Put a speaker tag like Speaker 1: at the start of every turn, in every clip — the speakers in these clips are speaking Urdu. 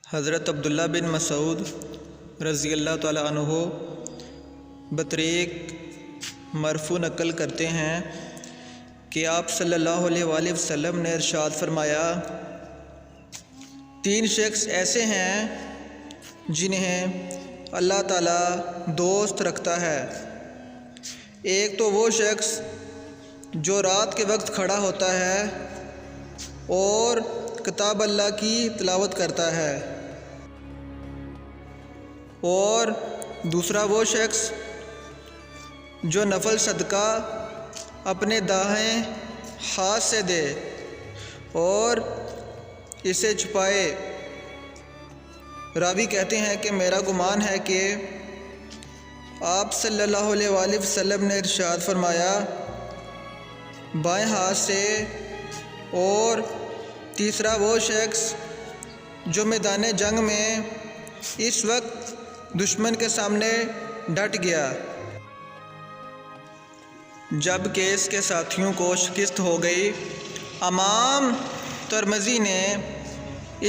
Speaker 1: حضرت عبداللہ بن مسعود رضی اللہ تعالیٰ عنہ بطریق مرفوع نقل کرتے ہیں کہ آپ صلی اللہ علیہ وآلہ وسلم نے ارشاد فرمایا، 3 شخص ایسے ہیں جنہیں اللہ تعالیٰ دوست رکھتا ہے۔ ایک تو وہ شخص جو رات کے وقت کھڑا ہوتا ہے اور کتاب اللہ کی تلاوت کرتا ہے، اور دوسرا وہ شخص جو نفل صدقہ اپنے دائیں ہاتھ سے دے اور اسے چھپائے۔ راوی کہتے ہیں کہ میرا گمان ہے کہ آپ صلی اللہ علیہ وآلہ وسلم نے ارشاد فرمایا، بائیں ہاتھ سے، اور تیسرا وہ شخص جو میدان جنگ میں اس وقت دشمن کے سامنے ڈٹ گیا جب کہ اس کے ساتھیوں کو شکست ہو گئی۔ امام ترمذی نے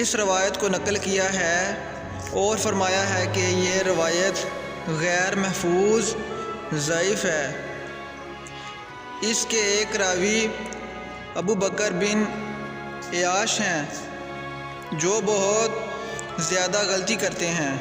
Speaker 1: اس روایت کو نقل کیا ہے اور فرمایا ہے کہ یہ روایت غیر محفوظ ضعیف ہے۔ اس کے ایک راوی ابو بکر بن عیاش ہیں جو بہت زیادہ غلطی کرتے ہیں۔